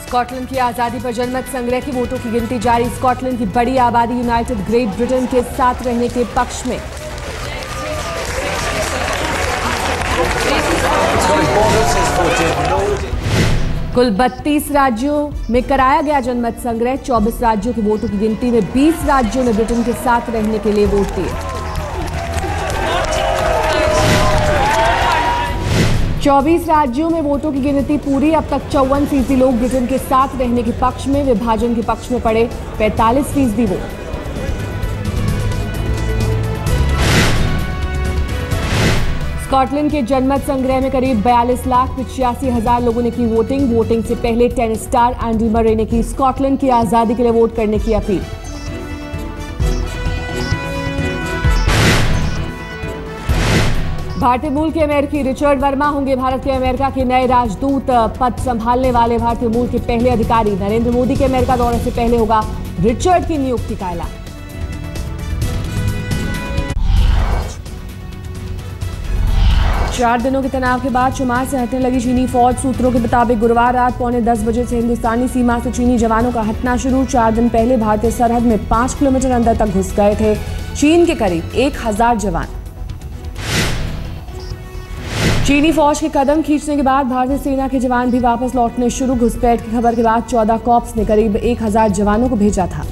Scotland की आजादी पर जनमत संग्रह की वोटों की गिनती जारी। स्कॉटलैंड की बड़ी आबादी यूनाइटेड ग्रेट ब्रिटेन के साथ रहने के पक्ष में। कुल 32 राज्यों में कराया गया जनमत संग्रह। 24 राज्यों की वोटों की गिनती में 20 राज्यों ने ब्रिटेन के साथ रहने के लिए वोट दिए। 24 राज्यों में वोटों की गिनती पूरी। अब तक 54% लोग ब्रिटेन के साथ रहने के पक्ष में, विभाजन के पक्ष में पड़े 45% वोट। स्कॉटलैंड के जनमत संग्रह में करीब 42,85,000 लोगों ने की वोटिंग। वोटिंग से पहले टेनिस स्टार एंडी मरे ने की स्कॉटलैंड की आजादी के लिए वोट करने की अपील। भारतीय मूल के अमेरिकी रिचर्ड वर्मा होंगे भारत के अमेरिका के नए राजदूत। पद संभालने वाले भारतीय मूल के पहले अधिकारी। नरेंद्र मोदी के अमेरिका दौरे से पहले होगा रिचर्ड की नियुक्ति का ऐलान। चार दिनों के तनाव के बाद शुमार से हटने लगी चीनी फौज। सूत्रों के मुताबिक गुरुवार रात 9:45 बजे से हिंदुस्तानी सीमा से चीनी जवानों का हटना शुरू। 4 दिन पहले भारतीय सरहद में 5 किलोमीटर अंदर तक घुस गए थे चीन के करीब 1000 जवान। चीनी फौज के कदम खींचने के बाद भारतीय सेना के जवान भी वापस लौटने शुरू। घुसपैठ की खबर के बाद 14 कॉर्प्स ने करीब 1000 जवानों को भेजा था।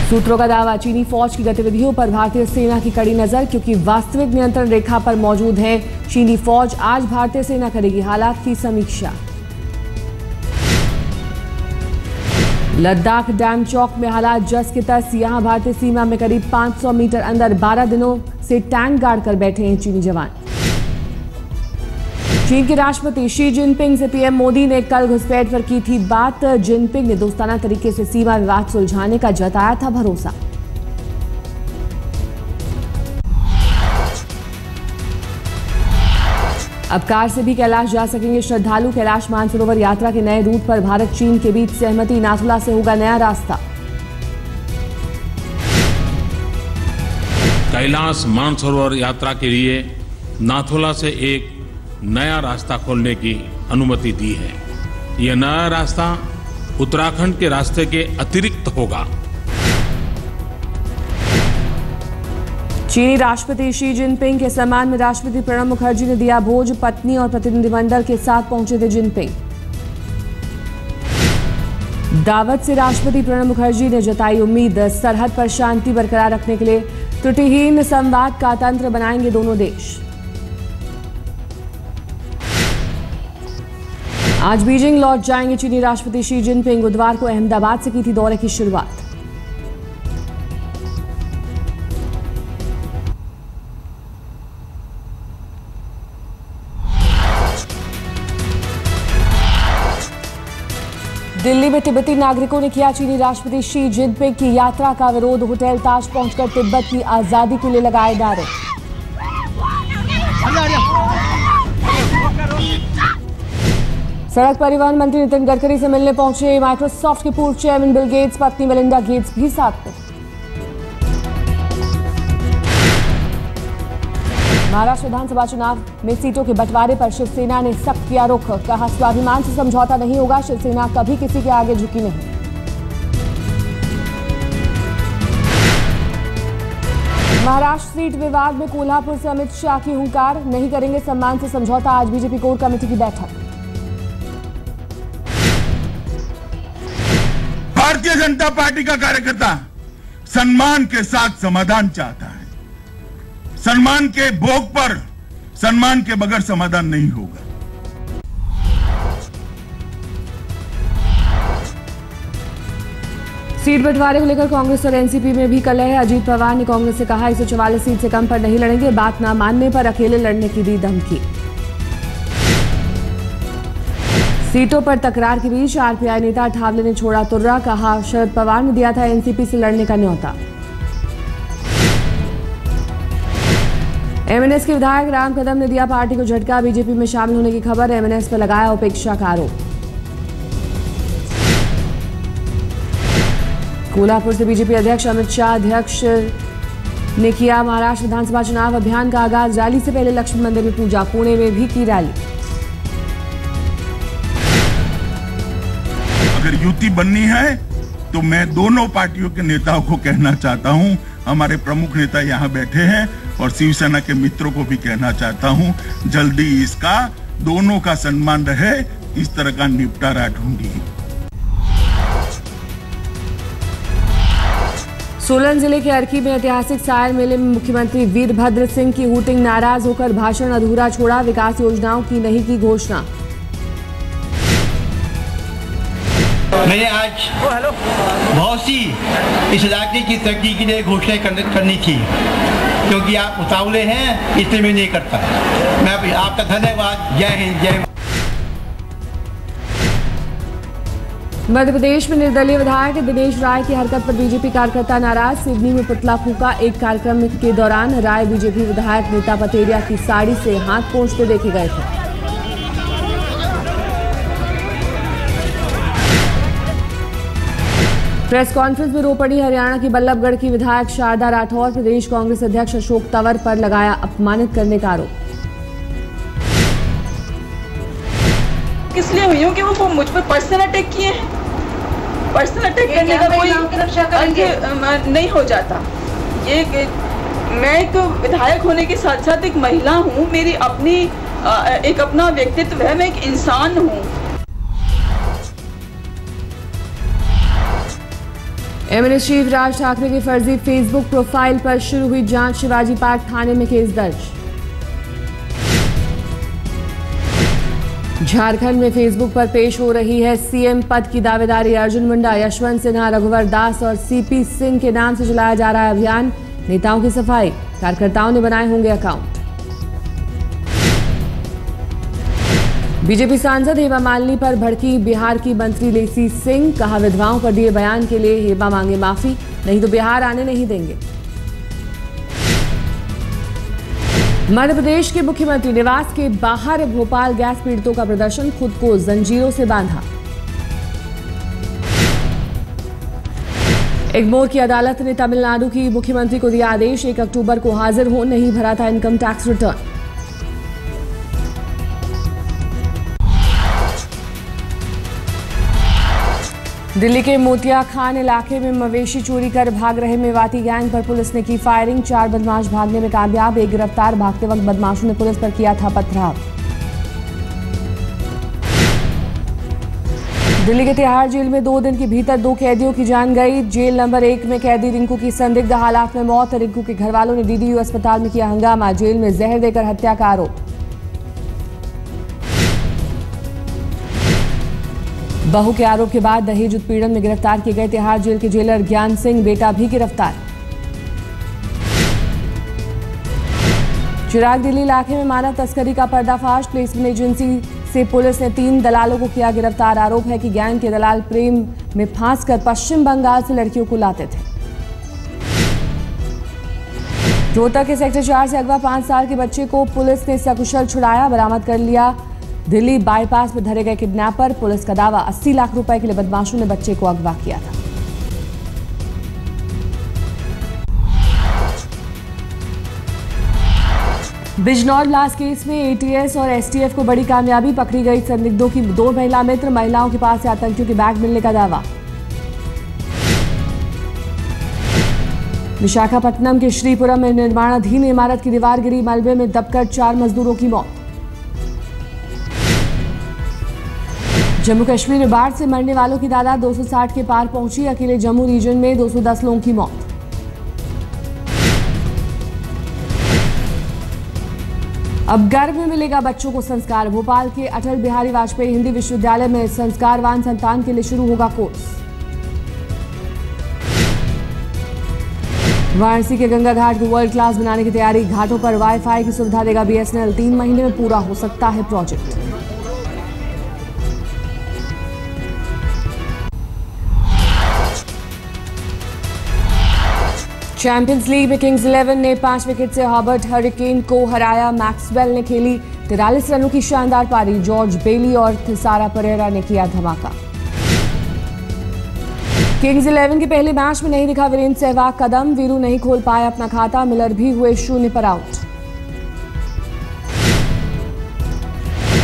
सूत्रों का दावा, चीनी फौज की गतिविधियों पर भारतीय सेना की कड़ी नजर, क्योंकि वास्तविक नियंत्रण रेखा पर मौजूद है चीनी फौज। आज भारतीय सेना करेगी हालात की समीक्षा। लद्दाख डैम चौक में हालात जस के तस। यहां भारतीय सीमा में करीब 500 मीटर अंदर 12 दिनों से टैंक गाड़ कर बैठे हैं चीनी जवान। चीन के राष्ट्रपति शी जिनपिंग से पीएम मोदी ने कल घुसपैठ पर की थी बात। जिनपिंग ने दोस्ताना तरीके से सीमा विवाद सुलझाने का जताया था भरोसा। अब कार से भी कैलाश जा सकेंगे श्रद्धालु। कैलाश मानसरोवर यात्रा के नए रूट पर भारत चीन के बीच सहमति। नाथुला से होगा नया रास्ता। कैलाश मानसरोवर यात्रा के लिए नाथुला से एक नया रास्ता खोलने की अनुमति दी है। यह नया रास्ता उत्तराखंड के रास्ते के अतिरिक्त होगा। चीनी राष्ट्रपति शी जिनपिंग के सम्मान में राष्ट्रपति प्रणब मुखर्जी ने दिया भोज। पत्नी और प्रतिनिधिमंडल के साथ पहुंचे थे जिनपिंग। दावत से राष्ट्रपति प्रणब मुखर्जी ने जताई उम्मीद। सरहद पर शांति बरकरार रखने के लिए त्रुटिहीन संवाद का तंत्र बनाएंगे दोनों देश। आज बीजिंग लौट जाएंगे चीनी राष्ट्रपति शी जिनपिंग। बुधवार को अहमदाबाद से की थी दौरे की शुरुआत। दिल्ली में तिब्बती नागरिकों ने किया चीनी राष्ट्रपति शी जिनपिंग की यात्रा का विरोध। होटल ताज पहुंचकर तिब्बत की आजादी के लिए लगाए नारे। सड़क परिवहन मंत्री नितिन गडकरी से मिलने पहुंचे माइक्रोसॉफ्ट के पूर्व चेयरमैन बिल गेट्स। पत्नी मेलिंडा गेट्स भी साथ में। महाराष्ट्र विधानसभा चुनाव में सीटों के बंटवारे पर शिवसेना ने सख्त किया रुख। कहा, स्वाभिमान से समझौता नहीं होगा। शिवसेना कभी किसी के आगे झुकी नहीं। महाराष्ट्र सीट विवाद में कोल्हापुर से अमित शाह की हुंकार। नहीं करेंगे सम्मान से समझौता। आज बीजेपी कोर कमेटी की बैठक। भारतीय जनता पार्टी का कार्यकर्ता सम्मान के साथ समाधान चाहता है। सम्मान के भोग पर सम्मान के बगैर समाधान नहीं होगा। सीट बंटवारे को लेकर कांग्रेस और एनसीपी में भी कलह है। अजीत पवार ने कांग्रेस से कहा, 144 सीट से कम पर नहीं लड़ेंगे। बात ना मानने पर अकेले लड़ने की दी धमकी। सीटों पर तकरार के बीच आरपीआई नेता ठावले ने छोड़ा तुर्रा। कहा, शरद पवार ने दिया था एनसीपी से लड़ने का न्योता। एमएनएस के विधायक राम कदम ने दिया पार्टी को झटका। बीजेपी में शामिल होने की खबर। एमएनएस पर लगाया उपेक्षा का आरोप। कोल्हापुर से बीजेपी अध्यक्ष अमित शाह अध्यक्ष ने किया महाराष्ट्र विधानसभा चुनाव अभियान का आगाज। रैली से पहले लक्ष्मी मंदिर में पूजा। पुणे में भी की रैली। अगर युति बननी है तो मैं दोनों पार्टियों के नेताओं को कहना चाहता हूं, हमारे प्रमुख नेता यहां बैठे हैं और शिवसेना के मित्रों को भी कहना चाहता हूं, जल्दी इसका दोनों का सम्मान रहे, इस तरह का निपटारा ढूंढिए। सोलन जिले के अर्की में ऐतिहासिक सायर मेले में मुख्यमंत्री वीरभद्र सिंह की हूटिंग, नाराज होकर भाषण अधूरा छोड़ा, विकास योजनाओं की नहीं की घोषणा। मैंने आज बहुत सी इस इलाके की तरक्की के लिए घोषणाएं करनी थी, क्योंकि आप उतावले हैं इसलिए मैं नहीं करता। मैं आपका धन्यवाद। जय हिंद, जय। मध्य प्रदेश में निर्दलीय विधायक दिनेश राय की हरकत पर बीजेपी कार्यकर्ता नाराज, सिवनी में पुतला फूंका। एक कार्यक्रम के दौरान राय बीजेपी विधायक नीता पतेरिया की साड़ी से हाथ पोंछते देखे गए थे। प्रेस कॉन्फ्रेंस में रो पड़ी हरियाणा की बल्लभगढ़ की विधायक शारदा राठौर, प्रदेश कांग्रेस अध्यक्ष अशोक तंवर पर लगाया अपमानित करने का आरोप। इसलिए हुई हूँ कि वो मुझ पर पर्सनल अटैक किए हैं। पर्सनल अटैक करने का कोई अंत नहीं हो जाता। ये मैं एक विधायक होने के साथ साथ एक महिला हूँ, मेरी अपनी एक अपना व्यक्तित्व है, मैं एक इंसान हूँ। एमएनए चीफ राज ठाकरे की फर्जी फेसबुक प्रोफाइल पर शुरू हुई जांच, शिवाजी पार्क थाने में केस दर्ज। झारखंड में फेसबुक पर पेश हो रही है सीएम पद की दावेदारी, अर्जुन मुंडा, यशवंत सिन्हा, रघुवर दास और सीपी सिंह के नाम से चलाया जा रहा है अभियान। नेताओं की सफाई, कार्यकर्ताओं ने बनाए होंगे अकाउंट। बीजेपी सांसद हेमा मालिनी पर भड़की बिहार की मंत्री लेसी सिंह, कहा विधवाओं पर दिए बयान के लिए हेमा मांगे माफी, नहीं तो बिहार आने नहीं देंगे। मध्य प्रदेश के मुख्यमंत्री निवास के बाहर भोपाल गैस पीड़ितों का प्रदर्शन, खुद को जंजीरों से बांधा। एग्मोर की अदालत ने तमिलनाडु की मुख्यमंत्री को दिया आदेश, 1 अक्टूबर को हाजिर हो, नहीं भरा था इनकम टैक्स रिटर्न। दिल्ली के मोतिया खान इलाके में मवेशी चोरी कर भाग रहे मेवाती गैंग पर पुलिस ने की फायरिंग, 4 बदमाश भागने में कामयाब, एक गिरफ्तार। भागते वक्त बदमाशों ने पुलिस पर किया था पथराव। दिल्ली के तिहाड़ जेल में 2 दिन के भीतर 2 कैदियों की जान गई। जेल नंबर 1 में कैदी रिंकू की संदिग्ध हालात में मौत, रिंकू के घर वालों ने डीडीयू अस्पताल में किया हंगामा, जेल में जहर देकर हत्या का आरोप। बहू के आरोप के बाद दहेज उत्पीड़न में गिरफ्तार किए गए तिहाड़ जेल के जेलर ज्ञान सिंह, बेटा भी गिरफ्तार। चिराग दिल्ली इलाके में मानव तस्करी का पर्दाफाश, प्लेसमेंट एजेंसी से पुलिस ने 3 दलालों को किया गिरफ्तार। आरोप है कि गैंग के दलाल प्रेम में फांसकर पश्चिम बंगाल से लड़कियों को लाते थे। रोहतक के सेक्टर 4 से अगवा 5 साल के बच्चे को पुलिस ने सकुशल छुड़ाया, बरामद कर लिया। दिल्ली बाईपास में धरे गए किडनैपर, पुलिस का दावा 80 लाख रुपए के लिए बदमाशों ने बच्चे को अगवा किया था। बिजनौर ब्लास्ट केस में एटीएस और एसटीएफ को बड़ी कामयाबी, पकड़ी गई संदिग्धों की 2 महिला मित्र, महिलाओं के पास से आतंकियों के बैग मिलने का दावा। विशाखापट्टनम के श्रीपुरम में निर्माणाधीन इमारत की दीवार गिरी, मलबे में दबकर 4 मजदूरों की मौत। जम्मू कश्मीर में बाढ़ से मरने वालों की तादाद 260 के पार पहुंची, अकेले जम्मू रीजन में 210 लोगों की मौत। अब गर्भ में मिलेगा बच्चों को संस्कार, भोपाल के अटल बिहारी वाजपेयी हिंदी विश्वविद्यालय में संस्कारवान संतान के लिए शुरू होगा कोर्स। वाराणसी के गंगा घाट को वर्ल्ड क्लास बनाने की तैयारी, घाटों पर वाईफाई की सुविधा देगा बीएसएनएल, 3 महीने में पूरा हो सकता है प्रोजेक्ट। चैंपियंस लीग में किंग्स 11 ने 5 विकेट से हॉबर्ट हरिकेन को हराया, मैक्सवेल ने खेली 43 रनों की शानदार पारी, जॉर्ज बेली और थिसारा परेरा ने किया धमाका। किंग्स 11 के पहले मैच में नहीं दिखा वीरेंद्र सहवाग कदम, वीरू नहीं खोल पाया अपना खाता, मिलर भी हुए 0 पर आउट।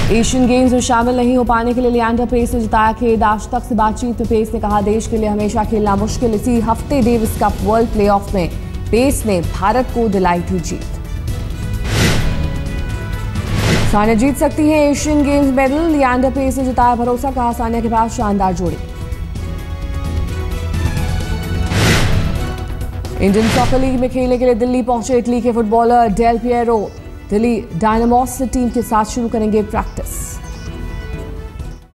एशियन गेम्स में शामिल नहीं हो पाने के लिए लिएंडर पेस ने जताया खेद। आज तक से बातचीत में पेस ने कहा देश के लिए हमेशा खेलना मुश्किल। इसी हफ्ते डेविस कप वर्ल्ड प्लेऑफ में पेस ने भारत को दिलाई थी जीत। सानिया जीत सकती है Asian Games medal. Leander Paes ने जताया भरोसा, कहा सानिया के पास शानदार जोड़ी। इंडियन सॉकर लीग में खेलने के लिए दिल्ली पहुंचे इटली के footballer Del Piero. Delhi Dynamos से टीम के साथ शुरू करेंगे प्रैक्टिस।